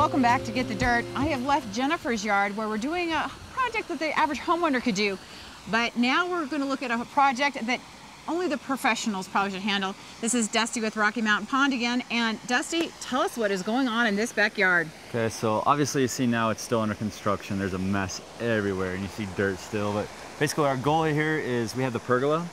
welcome back to Get the Dirt. I have left Jennifer's yard where we're doing a project that the average homeowner could do, but now we're going to look at a project that only the professionals probably should handle. This is Dusty with Rocky Mountain Pond again, and Dusty, tell us what is going on in this backyard. Okay, so obviously you see now it's still under construction. There's a mess everywhere and you see dirt still, but basically our goal here is we have the pergola,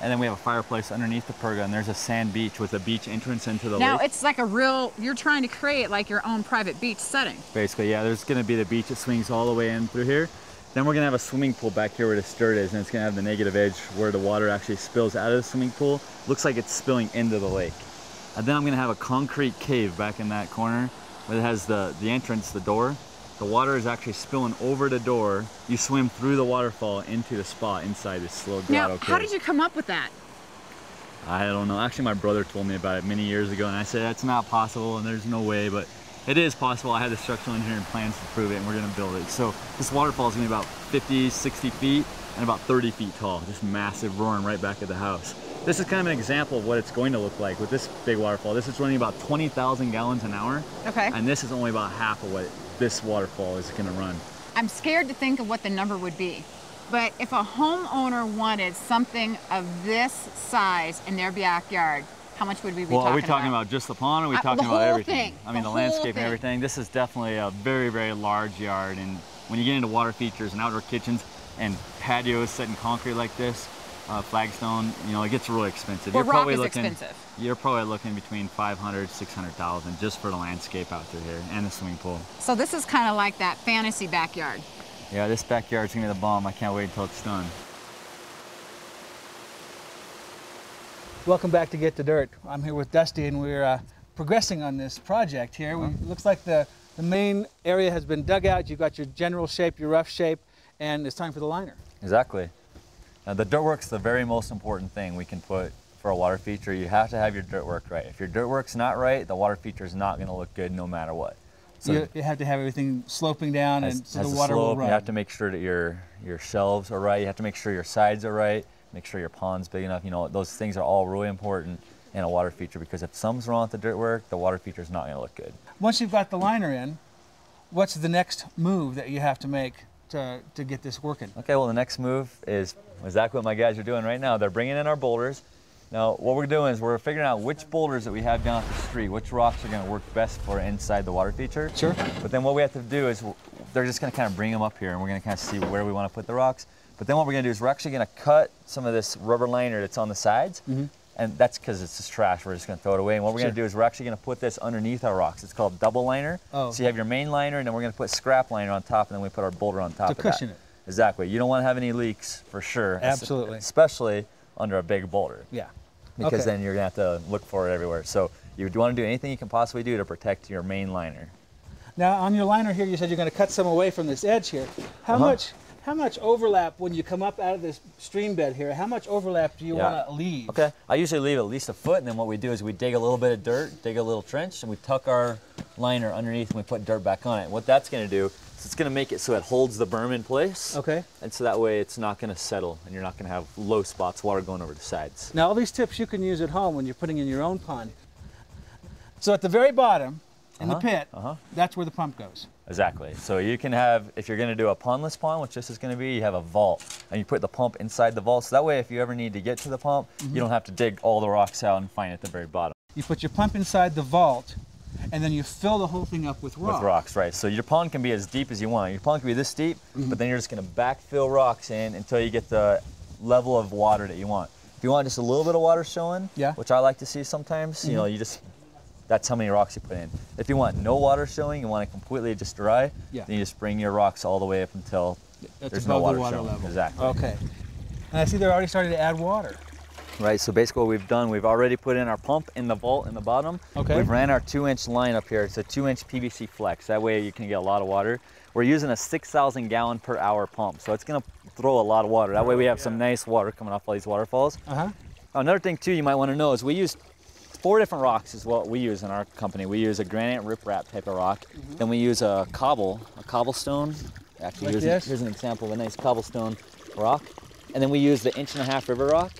and then we have a fireplace underneath the pergola, and there's a sand beach with a beach entrance into the lake. Now it's like a real, you're trying to create like your own private beach setting. Basically, yeah, there's gonna be the beach that swings all the way in through here. Then we're gonna have a swimming pool back here where the dirt is, and it's gonna have the negative edge where the water actually spills out of the swimming pool. Looks like it's spilling into the lake. And then I'm gonna have a concrete cave back in that corner where it has the entrance, the door. The water is actually spilling over the door. You swim through the waterfall into the spot inside this little grotto cave. How did you come up with that? I don't know. Actually, my brother told me about it many years ago, and I said that's not possible and there's no way, but it is possible. I had the structural engineering plans to prove it, and we're going to build it. So this waterfall is going to be about 50, 60 feet and about 30 feet tall. Just massive, roaring right back at the house. This is kind of an example of what it's going to look like with this big waterfall. This is running about 20,000 gallons an hour. Okay. And this is only about half of what this waterfall is going to run. I'm scared to think of what the number would be. But if a homeowner wanted something of this size in their backyard, how much would we be talking about? Well, are we talking about just the pond, or are we talking about everything? Thing. I mean, the landscape and everything. This is definitely a very, very large yard. And when you get into water features and outdoor kitchens and patios set in concrete like this, flagstone, you know, it gets really expensive. Well, rock is expensive. You're probably looking between 500, 600,000 just for the landscape out through here and the swimming pool. So this is kind of like that fantasy backyard. Yeah, this backyard's gonna be the bomb. I can't wait until it's done. Welcome back to Get the Dirt. I'm here with Dusty, and we're progressing on this project here. It looks like the main area has been dug out. You've got your general shape, your rough shape, and it's time for the liner. Exactly. Now, the dirt work's the very most important thing we can put for a water feature. You have to have your dirt work right. If your dirt work's not right, the water feature is not gonna look good no matter what. So you have to have everything sloping down, and so the water will run. You have to make sure that your shelves are right. You have to make sure your sides are right. Make sure your pond's big enough. You know, those things are all really important in a water feature, because if something's wrong with the dirt work, the water feature is not going to look good. Once you've got the liner in, what's the next move that you have to make to get this working? Okay, well, the next move is exactly what my guys are doing right now. They're bringing in our boulders. Now, what we're doing is we're figuring out which boulders that we have down at the street, which rocks are going to work best for inside the water feature. Sure. But then what we have to do is they're just going to kind of bring them up here, and we're going to kind of see where we want to put the rocks. But then what we're going to do is we're actually going to cut some of this rubber liner that's on the sides, and that's because it's just trash. We're just going to throw it away. And what we're going to do is we're actually going to put this underneath our rocks. It's called double liner. So you have your main liner, and then we're going to put scrap liner on top, and then we put our boulder on top of that. To cushion it. Exactly. You don't want to have any leaks, for sure. Absolutely. Especially under a big boulder. Yeah. Because then you're going to have to look for it everywhere. So you want to do anything you can possibly do to protect your main liner. Now, on your liner here, you said you're going to cut some away from this edge here. How much overlap, when you come up out of this stream bed here, how much overlap do you want to leave? Okay, I usually leave at least a foot, and then what we do is we dig a little bit of dirt, dig a little trench, and we tuck our liner underneath, and we put dirt back on it. What that's going to do is it's going to make it so it holds the berm in place. Okay. And so that way it's not going to settle, and you're not going to have low spots, water going over the sides. Now, all these tips you can use at home when you're putting in your own pond. So at the very bottom, in the pit, that's where the pump goes. Exactly. So you can have, if you're going to do a pondless pond, which this is going to be, you have a vault, and you put the pump inside the vault. So that way, if you ever need to get to the pump, you don't have to dig all the rocks out and find it at the very bottom. You put your pump inside the vault, and then you fill the whole thing up with rocks. With rocks, right. So your pond can be as deep as you want. Your pond can be this deep, but then you're just going to backfill rocks in until you get the level of water that you want. If you want just a little bit of water showing, which I like to see sometimes, you know, that's how many rocks you put in. If you want no water showing, you want it completely just dry, then you just bring your rocks all the way up until there's no water showing. Level. Exactly. Okay. And I see they're already starting to add water. Right, so basically what we've done, we've already put in our pump in the vault in the bottom. Okay. We've ran our 2-inch line up here. It's a 2-inch PVC flex. That way you can get a lot of water. We're using a 6,000 gallon per hour pump, so it's gonna throw a lot of water. That way we have some nice water coming off all these waterfalls. Another thing too you might want to know is we use 4 different rocks is what we use in our company. We use a granite riprap type of rock. Then we use a cobblestone. Actually, here's an example of a nice cobblestone rock. And then we use the 1.5-inch river rock.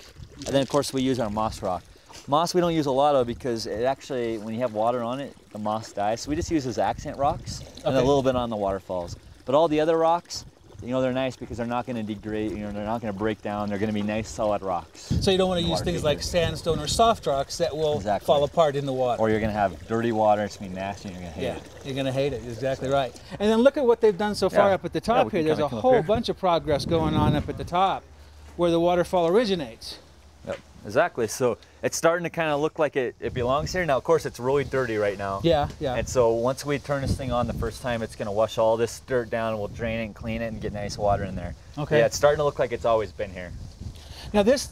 And then of course we use our moss rock. Moss we don't use a lot of because it actually, when you have water on it, the moss dies. So we just use as accent rocks and a little bit on the waterfalls. But all the other rocks, you know, they're nice because they're not going to degrade, you know, they're not going to break down. They're going to be nice solid rocks. So you don't want to use things like sandstone or soft rocks that will fall apart in the water. Or you're going to have dirty water, it's going to be nasty and you're going to hate it. You're going to hate it, exactly right. And then look at what they've done so far up at the top here. There's a whole bunch of progress going on up at the top where the waterfall originates. Yep, exactly. So it's starting to kind of look like it belongs here. Now, of course, it's really dirty right now. Yeah, yeah. And so once we turn this thing on the first time, it's going to wash all this dirt down and we'll drain it and clean it and get nice water in there. Okay. Yeah, it's starting to look like it's always been here. Now this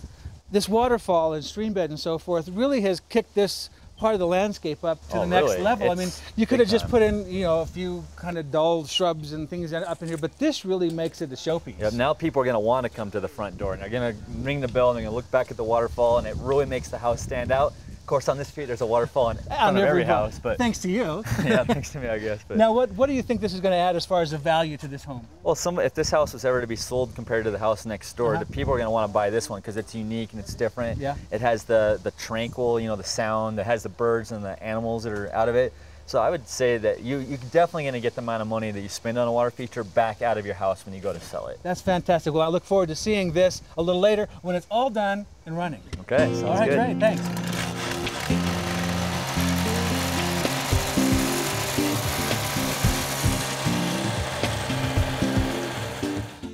waterfall and stream bed and so forth really has kicked this part of the landscape up to the next level. I mean, you could have just put in, you know, a few kind of dull shrubs and things up in here, but this really makes it a showpiece. Yep, now people are going to want to come to the front door and they're going to ring the bell and they're going to look back at the waterfall, and it really makes the house stand out. Of course, on this street there's a waterfall in front of every house, but thanks to you. Yeah, thanks to me, I guess. But now, what do you think this is going to add as far as the value to this home? Well, if this house was ever to be sold compared to the house next door, the people are going to want to buy this one because it's unique and it's different. Yeah. It has the tranquil, you know, the sound. It has the birds and the animals that are out of it. So I would say that you're definitely going to get the amount of money that you spend on a water feature back out of your house when you go to sell it. That's fantastic. Well, I look forward to seeing this a little later when it's all done and running. Okay, sounds good. All right, great, thanks.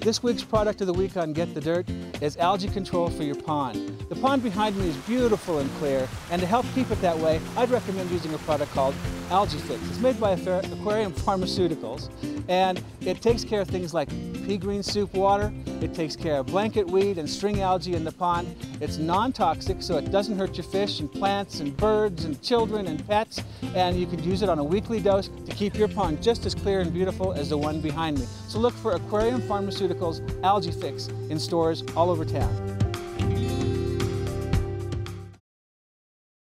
This week's product of the week on Get the Dirt is algae control for your pond. The pond behind me is beautiful and clear, and to help keep it that way, I'd recommend using a product called Algae Fix. It's made by Aquarium Pharmaceuticals, and it takes care of things like pea green soup water. It takes care of blanket weed and string algae in the pond. It's non-toxic, so it doesn't hurt your fish and plants and birds and children and pets, and you can use it on a weekly dose to keep your pond just as clear and beautiful as the one behind me. So look for Aquarium Pharmaceuticals Algae Fix in stores all over town.